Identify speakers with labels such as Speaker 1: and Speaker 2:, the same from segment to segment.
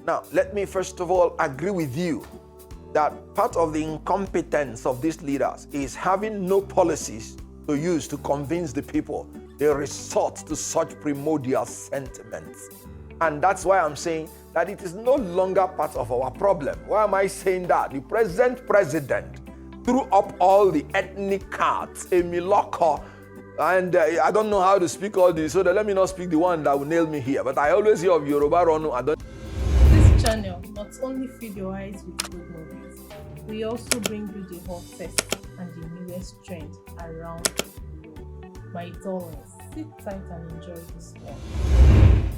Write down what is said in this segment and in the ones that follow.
Speaker 1: Now, let me first of all agree with you that part of the incompetence of these leaders is having no policies to use to convince the people. They resort to such primordial sentiments. And that's why I'm saying that it is no longer part of our problem. Why am I saying that? The present president threw up all the ethnic cards, a miloko, and I don't know how to speak all this, so let me not speak the one that will nail me here. But I always hear of Yoruba Ronu.
Speaker 2: This channel not only feed your eyes with good movies, we also bring you the hottest and the newest trend around the globe. My darlings, sit tight and enjoy this one.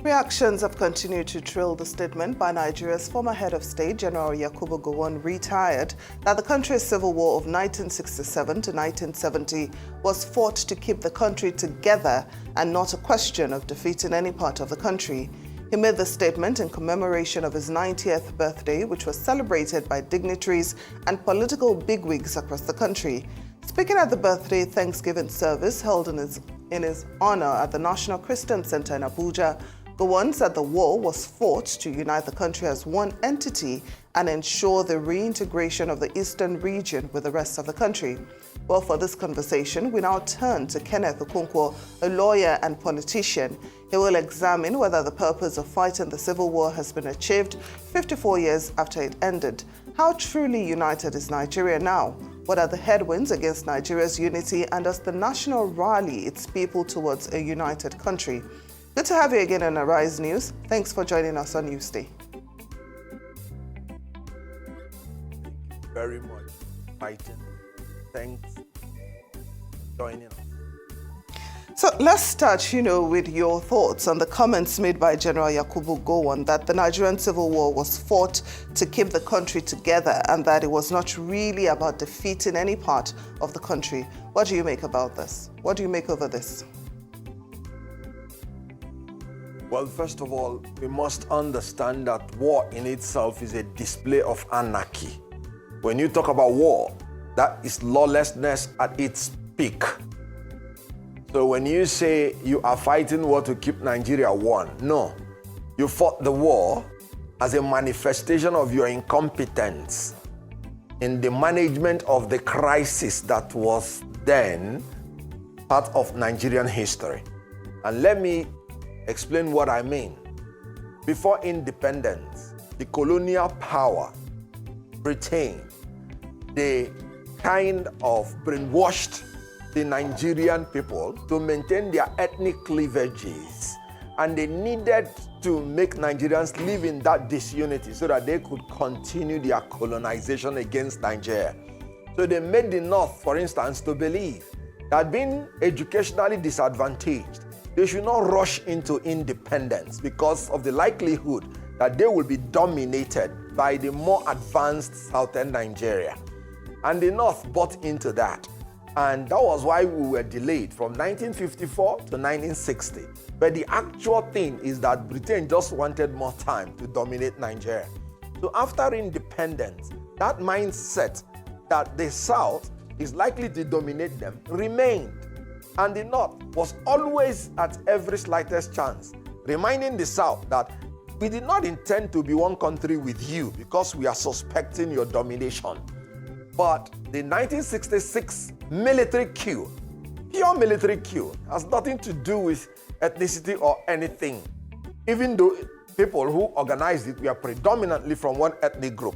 Speaker 3: Reactions have continued to trail the statement by Nigeria's former head of state, General Yakubu Gowon, retired, that the country's civil war of 1967 to 1970 was fought to keep the country together and not a question of defeating any part of the country. He made the statement in commemoration of his 90th birthday, which was celebrated by dignitaries and political bigwigs across the country. Speaking at the birthday Thanksgiving service held in his honor at the National Christian Center in Abuja, Gowon said the war was fought to unite the country as one entity and ensure the reintegration of the eastern region with the rest of the country. Well, for this conversation, we now turn to Keneth Okonkwo, a lawyer and politician. He will examine whether the purpose of fighting the civil war has been achieved 54 years after it ended. How truly united is Nigeria now? What are the headwinds against Nigeria's unity, and does the national rally its people towards a united country? Good to have you again on Arise News. Thanks for joining us on Newsday.
Speaker 1: Very much fighting. Thanks for joining us.
Speaker 3: So let's start, with your thoughts on the comments made by General Yakubu Gowon that the Nigerian civil war was fought to keep the country together and that it was not really about defeating any part of the country. What do you make about this? What do you make over this?
Speaker 1: Well, first of all, we must understand that war in itself is a display of anarchy. When you talk about war, that is lawlessness at its peak. So when you say you are fighting war to keep Nigeria one, no. You fought the war as a manifestation of your incompetence in the management of the crisis that was then part of Nigerian history. And let me explain what I mean. Before independence, the colonial power, Britain, they kind of brainwashed the Nigerian people to maintain their ethnic cleavages, and they needed to make Nigerians live in that disunity so that they could continue their colonization against Nigeria. So they made the North, for instance, to believe that being educationally disadvantaged, they should not rush into independence because of the likelihood that they will be dominated by the more advanced southern Nigeria. And the North bought into that. And that was why we were delayed from 1954 to 1960. But the actual thing is that Britain just wanted more time to dominate Nigeria. So after independence, that mindset that the South is likely to dominate them remained. And the North was always at every slightest chance reminding the South that we did not intend to be one country with you because we are suspecting your domination. But the 1966 military coup, pure military coup, has nothing to do with ethnicity or anything, even though people who organized it were predominantly from one ethnic group.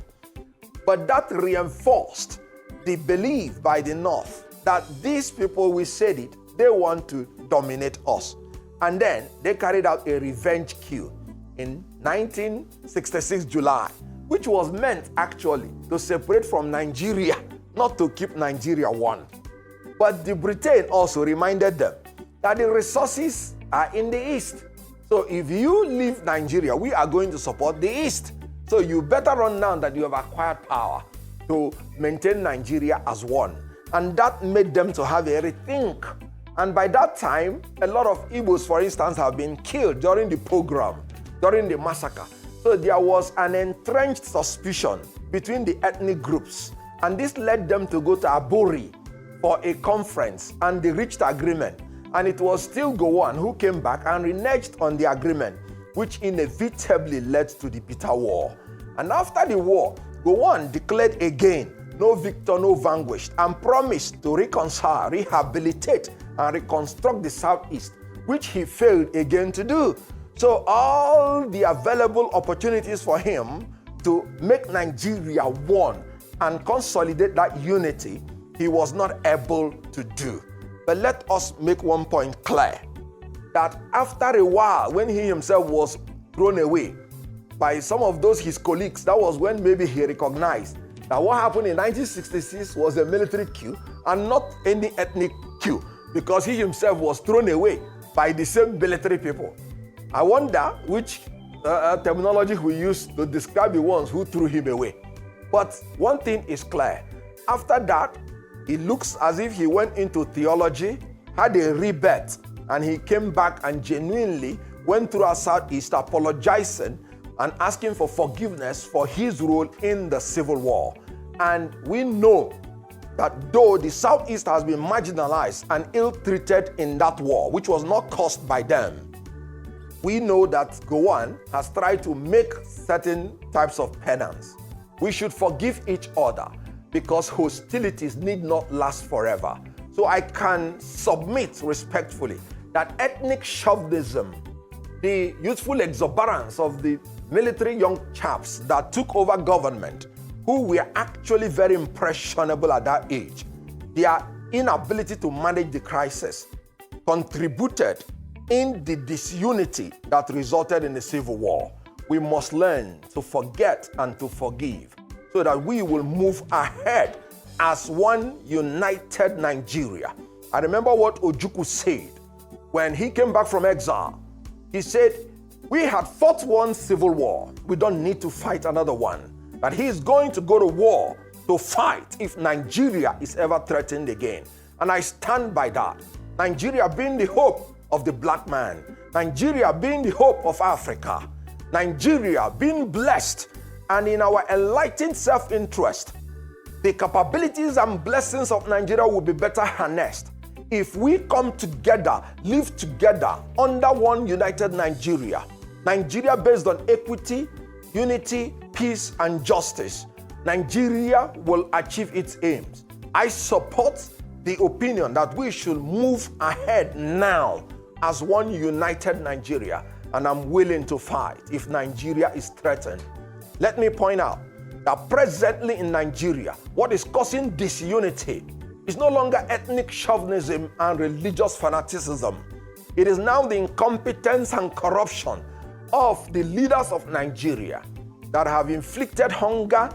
Speaker 1: But that reinforced the belief by the North that these people, we said it, they want to dominate us. And then they carried out a revenge coup in 1966 July, which was meant actually to separate from Nigeria, not to keep Nigeria one. But the Britain also reminded them that the resources are in the East. So if you leave Nigeria, we are going to support the East. So you better run now that you have acquired power to maintain Nigeria as one. And that made them to have a rethink. And by that time, a lot of Igbos, for instance, have been killed during the pogrom, during the massacre. So there was an entrenched suspicion between the ethnic groups. And this led them to go to Aburi for a conference, and they reached agreement. And it was still Gowon who came back and reneged on the agreement. which inevitably led to the bitter war. And after the war, Gowon declared again, no victor, no vanquished, and promised to reconcile, rehabilitate, and reconstruct the Southeast, which he failed again to do. So all the available opportunities for him to make Nigeria one and consolidate that unity, he was not able to do. But let us make one point clear, that after a while, when he himself was thrown away by some of those his colleagues, that was when maybe he recognized that what happened in 1966 was a military coup and not any ethnic coup, because he himself was thrown away by the same military people. I wonder which terminology we use to describe the ones who threw him away. But one thing is clear. After that, it looks as if he went into theology, had a rebirth, and he came back and genuinely went through our Southeast apologizing and asking for forgiveness for his role in the Civil War. And we know that though the Southeast has been marginalized and ill-treated in that war, which was not caused by them, we know that Gowon has tried to make certain types of penance. We should forgive each other because hostilities need not last forever. So I can submit respectfully that ethnic chauvinism, the youthful exuberance of the military young chaps that took over government, who were actually very impressionable at that age, their inability to manage the crisis contributed in the disunity that resulted in the Civil War. We must learn to forget and to forgive so that we will move ahead as one united Nigeria. I remember what Ojukwu said when he came back from exile. He said, we had fought one civil war. We don't need to fight another one. That he is going to go to war to fight if Nigeria is ever threatened again. And I stand by that. Nigeria being the hope of the black man. Nigeria being the hope of Africa. Nigeria being blessed, and in our enlightened self-interest, the capabilities and blessings of Nigeria will be better harnessed if we come together, live together under one united Nigeria. Nigeria based on equity, unity, peace, and justice. Nigeria will achieve its aims. I support the opinion that we should move ahead now as one united Nigeria, and I'm willing to fight if Nigeria is threatened. Let me point out that presently in Nigeria, what is causing disunity is no longer ethnic chauvinism and religious fanaticism. It is now the incompetence and corruption of the leaders of Nigeria that have inflicted hunger,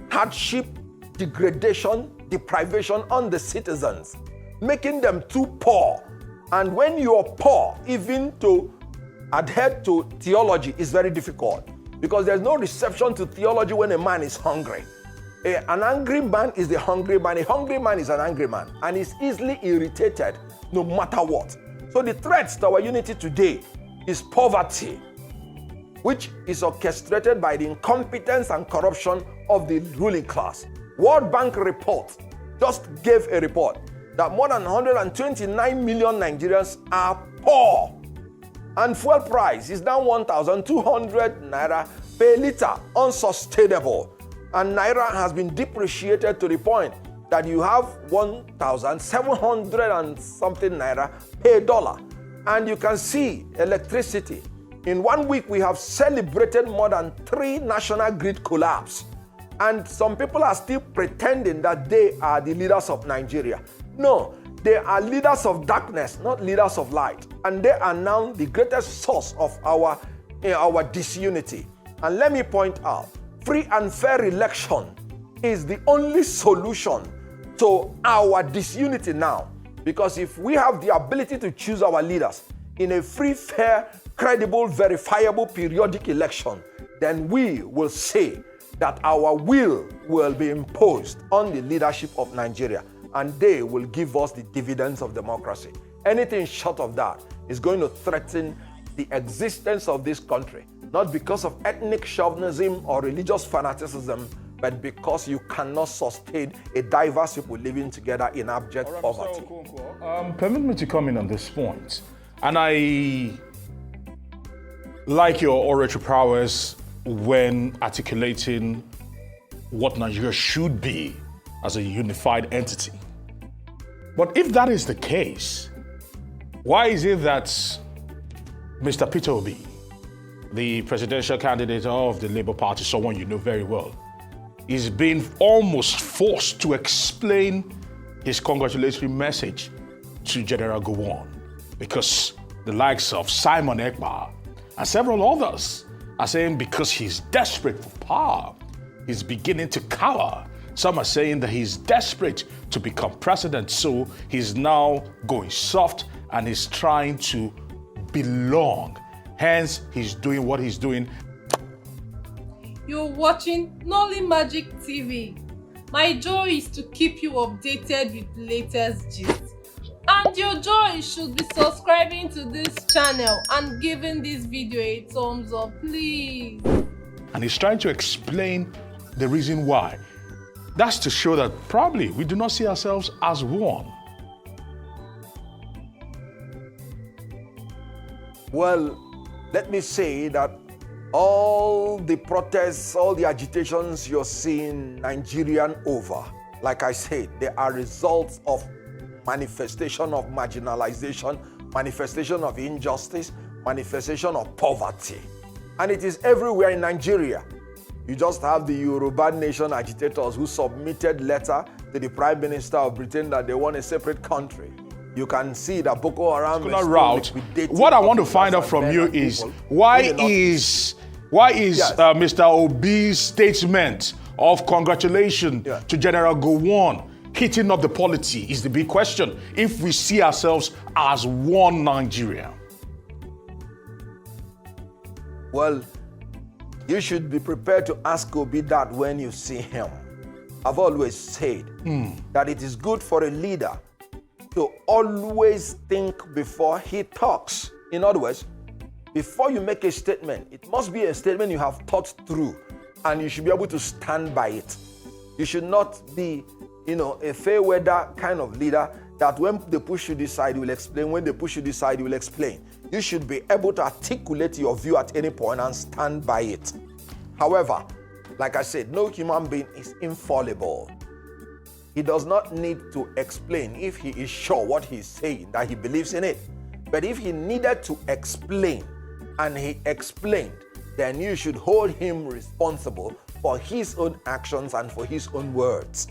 Speaker 1: hardship, degradation, deprivation on the citizens, making them too poor. And when you're poor, even to adhere to theology is very difficult, because there's no reception to theology when a man is hungry. An angry man is the hungry man. A hungry man is an angry man and is easily irritated no matter what. So the threats to our unity today is poverty, which is orchestrated by the incompetence and corruption of the ruling class. World Bank report just gave a report that more than 129 million Nigerians are poor. And fuel price is now 1,200 naira per liter, unsustainable. And naira has been depreciated to the point that you have 1,700 and something naira per dollar. And you can see electricity. In 1 week, we have celebrated more than 3 national grid collapse. And some people are still pretending that they are the leaders of Nigeria. No, they are leaders of darkness, not leaders of light. And they are now the greatest source of our disunity. And let me point out, free and fair election is the only solution to our disunity now. Because if we have the ability to choose our leaders in a free, fair, credible, verifiable, periodic election, then we will say that our will be imposed on the leadership of Nigeria, and they will give us the dividends of democracy. Anything short of that is going to threaten the existence of this country, not because of ethnic chauvinism or religious fanaticism, but because you cannot sustain a diverse people living together in abject poverty.
Speaker 4: Permit me to come in on this point. And I like your oratory prowess when articulating what Nigeria should be as a unified entity. But if that is the case, why is it that Mr. Peter Obi, the presidential candidate of the Labour Party, someone you know very well, is being almost forced to explain his congratulatory message to General Gowon? Because the likes of Simon Ekpa and several others are saying because he's desperate for power, he's beginning to cower. Some are saying that he's desperate to become president, so he's now going soft and he's trying to belong. Hence, he's doing what he's doing.
Speaker 2: You're watching Nolly Magic TV. My joy is to keep you updated with latest gist. And your joy should be subscribing to this channel and giving this video a thumbs up, please.
Speaker 4: And he's trying to explain the reason why. That's to show that probably we do not see ourselves as one.
Speaker 1: Well, let me say that all the protests, all the agitations you're seeing Nigerian over, like I said, they are results of manifestation of marginalization, manifestation of injustice, manifestation of poverty. And it is everywhere in Nigeria. You just have the Yoruba nation agitators who submitted letter to the Prime Minister of Britain that they want a separate country. You can see that Boko Haram is
Speaker 4: route. What I want to find out from you is why is Mr. Obi's statement of congratulations to General Gowon hitting up the polity is the big question if we see ourselves as one Nigeria?
Speaker 1: Well, you should be prepared to ask Obi that when you see him. I've always said that it is good for a leader to always think before he talks. In other words, before you make a statement, it must be a statement you have thought through and you should be able to stand by it. You should not be, a fair weather kind of leader that when they push you this side, you will explain. When they push you this side, you will explain. You should be able to articulate your view at any point and stand by it. However, like I said, no human being is infallible. He does not need to explain if he is sure what he's saying, that he believes in it. But if he needed to explain and he explained, then you should hold him responsible for his own actions and for his own words.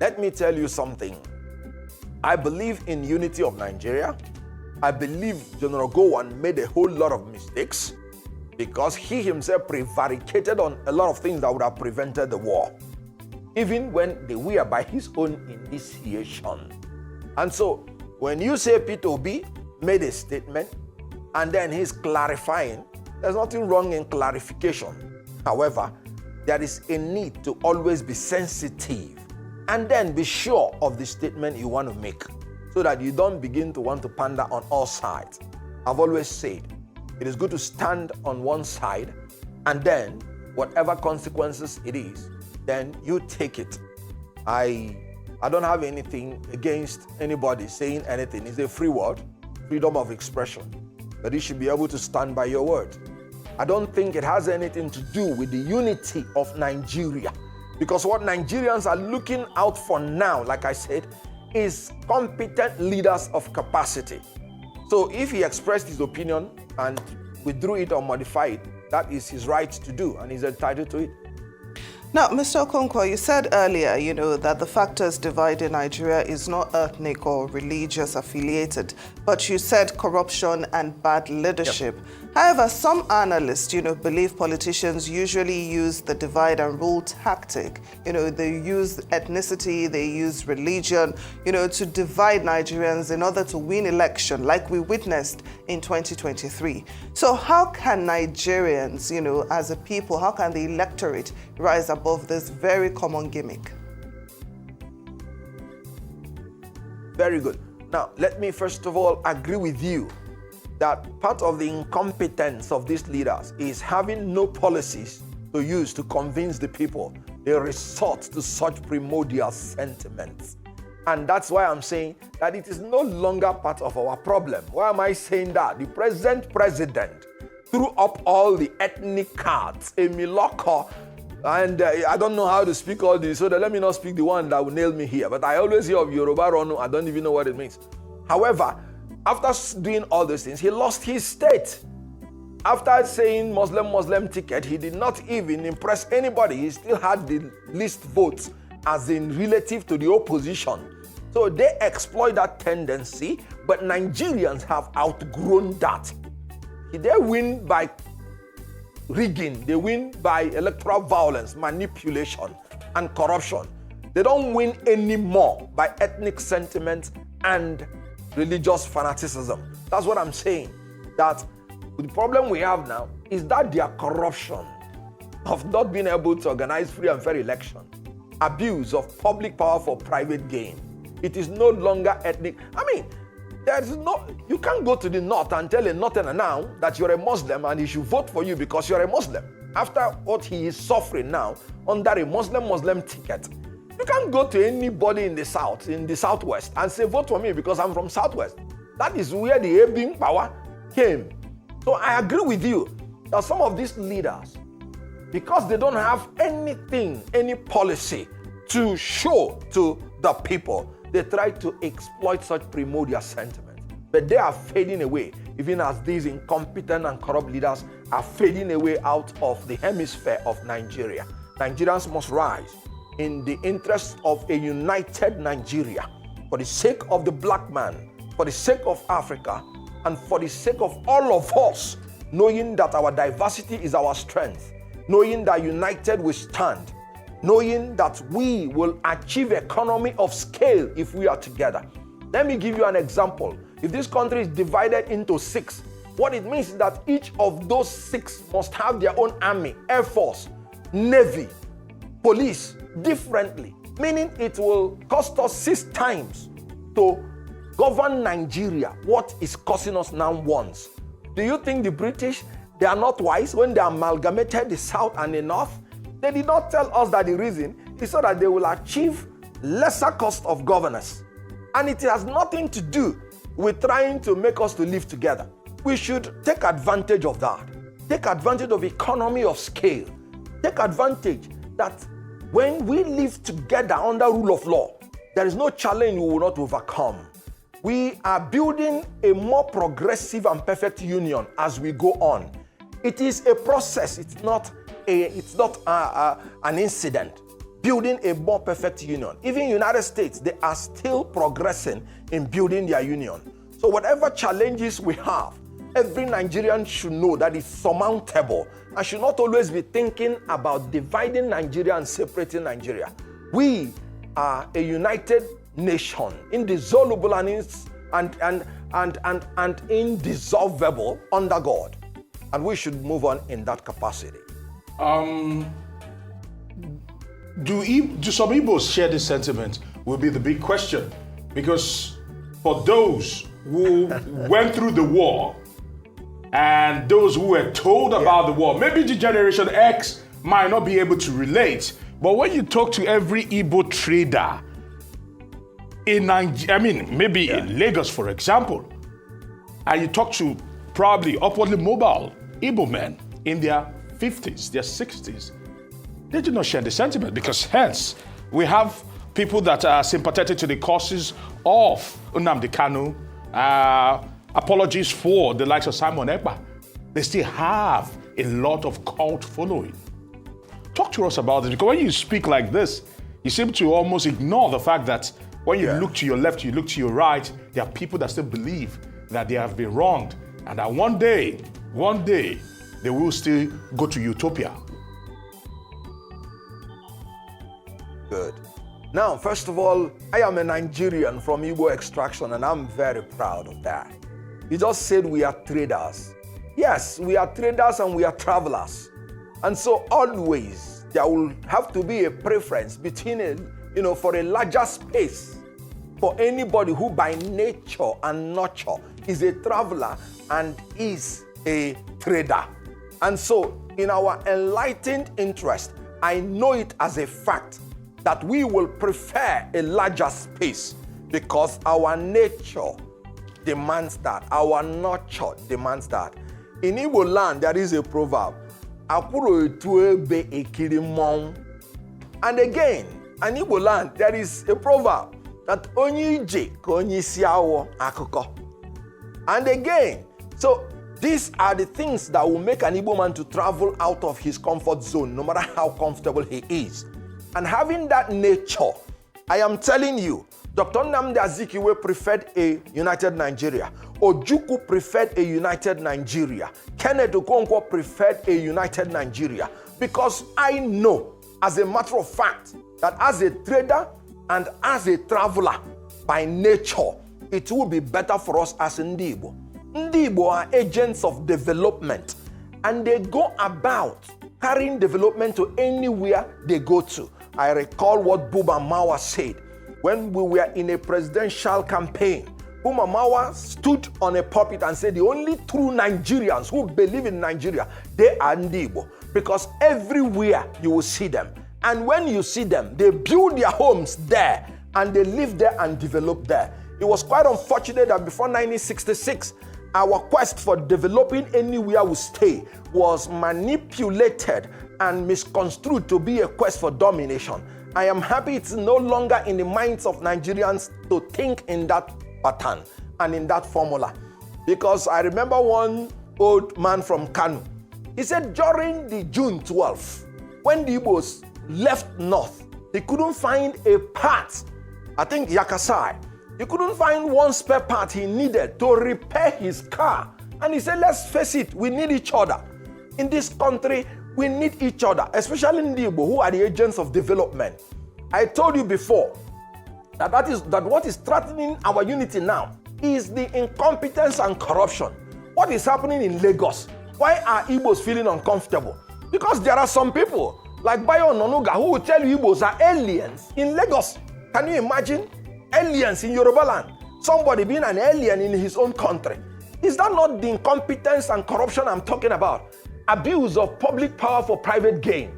Speaker 1: Let me tell you something. I believe in unity of Nigeria. I believe General Gowon made a whole lot of mistakes because he himself prevaricated on a lot of things that would have prevented the war, even when they were by his own initiation. And so, when you say Peter Obi made a statement and then he's clarifying, there's nothing wrong in clarification. However, there is a need to always be sensitive and then be sure of the statement you want to make so that you don't begin to want to pander on all sides. I've always said, it is good to stand on one side and then whatever consequences it is, then you take it. I don't have anything against anybody saying anything. It's a free word, freedom of expression. But you should be able to stand by your word. I don't think it has anything to do with the unity of Nigeria. Because what Nigerians are looking out for now, like I said, is competent leaders of capacity. So if he expressed his opinion and withdrew it or modified it, that is his right to do and he's entitled to it.
Speaker 3: Now, Mr. Okonkwo, you said earlier, that the factors dividing Nigeria is not ethnic or religious affiliated, but you said corruption and bad leadership. Yep. However, some analysts, believe politicians usually use the divide and rule tactic. They use ethnicity, they use religion, to divide Nigerians in order to win election, like we witnessed in 2023. So how can Nigerians, as a people, how can the electorate rise above this very common gimmick?
Speaker 1: Very good. Now, let me first of all agree with you that part of the incompetence of these leaders is having no policies to use to convince the people. They resort to such primordial sentiments. And that's why I'm saying that it is no longer part of our problem. Why am I saying that? The present president threw up all the ethnic cards, a Miloko, and I don't know how to speak all this, so let me not speak the one that will nail me here. But I always hear of Yoruba Ronu, I don't even know what it means. However, after doing all those things, he lost his state. After saying Muslim ticket, he did not even impress anybody. He still had the least votes as in relative to the opposition. So they exploit that tendency, but Nigerians have outgrown that. They win by rigging, they win by electoral violence, manipulation, and corruption. They don't win anymore by ethnic sentiment and religious fanaticism. That's what I'm saying. That the problem we have now is that their corruption of not being able to organize free and fair election, abuse of public power for private gain. It is no longer ethnic. I mean, you can't go to the north and tell a northerner now that you're a Muslim and he should vote for you because you're a Muslim. After what he is suffering now under a Muslim ticket, you can't go to anybody in the south, in the southwest, and say vote for me because I'm from southwest. That is where the Abing power came. So I agree with you that some of these leaders, because they don't have anything, any policy to show to the people, they try to exploit such primordial sentiments. But they are fading away, even as these incompetent and corrupt leaders are fading away out of the hemisphere of Nigeria. Nigerians must rise in the interest of a united Nigeria, for the sake of the black man, for the sake of Africa, and for the sake of all of us, knowing that our diversity is our strength, knowing that united we stand, knowing that we will achieve economy of scale if we are together. Let me give you an example. If this country is divided into 6, what it means is that each of those 6 must have their own army, air force, navy, police, differently, meaning it will cost us 6 times to govern Nigeria what is costing us now once. Do you think the British, they are not wise when they amalgamated the South and the North? They did not tell us that the reason is so that they will achieve lesser cost of governance. And it has nothing to do with trying to make us to live together. We should take advantage of that. Take advantage of economy of scale. Take advantage that when we live together under rule of law, there is no challenge we will not overcome. We are building a more progressive and perfect union as we go on. It is a process. It's not an incident. Building a more perfect union. Even United States, they are still progressing in building their union. So whatever challenges we have, every Nigerian should know that it's surmountable and should not always be thinking about dividing Nigeria and separating Nigeria. We are a united nation, indissoluble and indissolvable under God. And we should move on in that capacity.
Speaker 4: Do some Igbos share this sentiment will be the big question. Because for those who went through the war and those who were told about the war, maybe the Generation X might not be able to relate. But when you talk to every Igbo trader in Nigeria, in Lagos, for example, and you talk to probably upwardly mobile Igbo men in their 50s, their 60s, they do not share the sentiment because hence we have people that are sympathetic to the causes of Nnamdi Kanu, apologies for the likes of Simon Ekpa. They still have a lot of cult following. Talk to us about this, because when you speak like this, you seem to almost ignore the fact that when you look to your left, you look to your right, there are people that still believe that they have been wronged and that one day, they will still go to utopia.
Speaker 1: Good. Now, first of all, I am a Nigerian from Igbo extraction, and I'm very proud of that. You just said we are traders. Yes, we are traders and we are travelers. And so always there will have to be a preference between for a larger space for anybody who by nature and nurture is a traveler and is a trader. And so in our enlightened interest, I know it as a fact that we will prefer a larger space because our nature demands that, our nurture demands that. In Igbo land, there is a proverb. Akwụrụ etu ebe ekiri mmọnwụ. And again, in Igbo land, there is a proverb that onye ije ka onye isi awọ akụkọ. And again, so these are the things that will make an Igbo man to travel out of his comfort zone, no matter how comfortable he is. And having that nature, I am telling you, Dr. Nnamdi Azikiwe preferred a united Nigeria. Ojukwu preferred a united Nigeria. Keneth Okonkwo preferred a united Nigeria. Because I know, as a matter of fact, that as a trader and as a traveler, by nature, it will be better for us as Ndi Igbo. Ndi Igbo are agents of development, and they go about carrying development to anywhere they go to. I recall what Buba Mawa said when we were in a presidential campaign. Buba Mawa stood on a pulpit and said the only true Nigerians who believe in Nigeria, they are Ndi Igbo, because everywhere you will see them. And when you see them, they build their homes there and they live there and develop there. It was quite unfortunate that before 1966, our quest for developing anywhere we stay was manipulated and misconstrued to be a quest for domination. I am happy it's no longer in the minds of Nigerians to think in that pattern and in that formula. Because I remember one old man from Kanu. He said during the June 12th, when the Igbos left north, he couldn't find a part, I think Yakasai, he couldn't find one spare part he needed to repair his car. And he said, let's face it, we need each other. In this country, we need each other, especially in the Igbo, who are the agents of development. I told you before that what is threatening our unity now is the incompetence and corruption. What is happening in Lagos? Why are Igbos feeling uncomfortable? Because there are some people like Bayo Nonuga who will tell you Igbos are aliens in Lagos. Can you imagine? Aliens in Yoruba land. Somebody being an alien in his own country. Is that not the incompetence and corruption I'm talking about? Abuse of public power for private gain.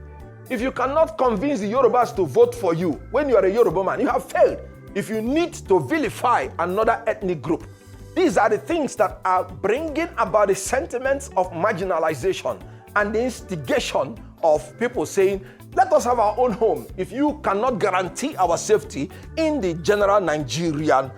Speaker 1: If you cannot convince the Yorubas to vote for you when you are a Yoruba man, you have failed. If you need to vilify another ethnic group, these are the things that are bringing about the sentiments of marginalization and the instigation of people saying, let us have our own home if you cannot guarantee our safety in the general Nigerian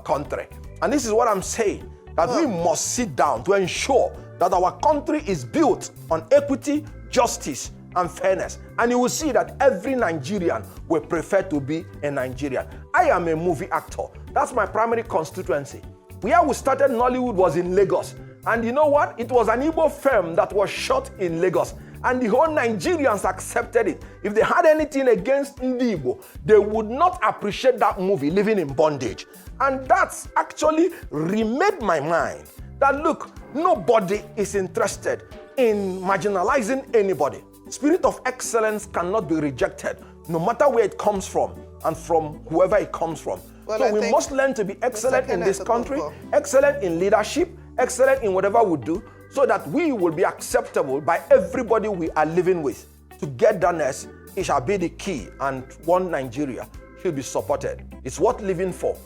Speaker 1: country. And this is what I'm saying, that we must sit down to ensure that our country is built on equity, justice, and fairness. And you will see that every Nigerian will prefer to be a Nigerian. I am a movie actor. That's my primary constituency. Where we started Nollywood was in Lagos. And you know what? It was an Igbo film that was shot in Lagos. And the whole Nigerians accepted it. If they had anything against Ndi Igbo, they would not appreciate that movie, Living in Bondage. And that's actually remade my mind that, look, nobody is interested in marginalizing anybody. Spirit of excellence cannot be rejected, no matter where it comes from and from whoever it comes from. Well, so we must learn to be excellent in this country, excellent in leadership, excellent in whatever we do, so that we will be acceptable by everybody we are living with. Togetherness, it shall be the key, and one Nigeria should be supported. It's worth living for,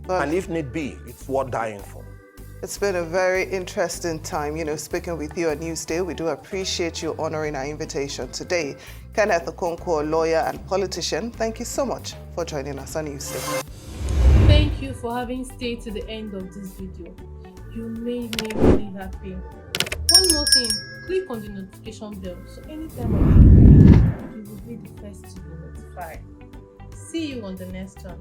Speaker 1: and if need be, it's worth dying for.
Speaker 3: It's been a very interesting time, speaking with you on Newsday. We do appreciate you honoring our invitation today. Keneth Okonkwo, lawyer and politician, thank you so much for joining us on Newsday.
Speaker 2: Thank you for having stayed to the end of this video. You made me really happy. One more thing, click on the notification bell so anytime I upload, you will be the first to be notified. See you on the next one.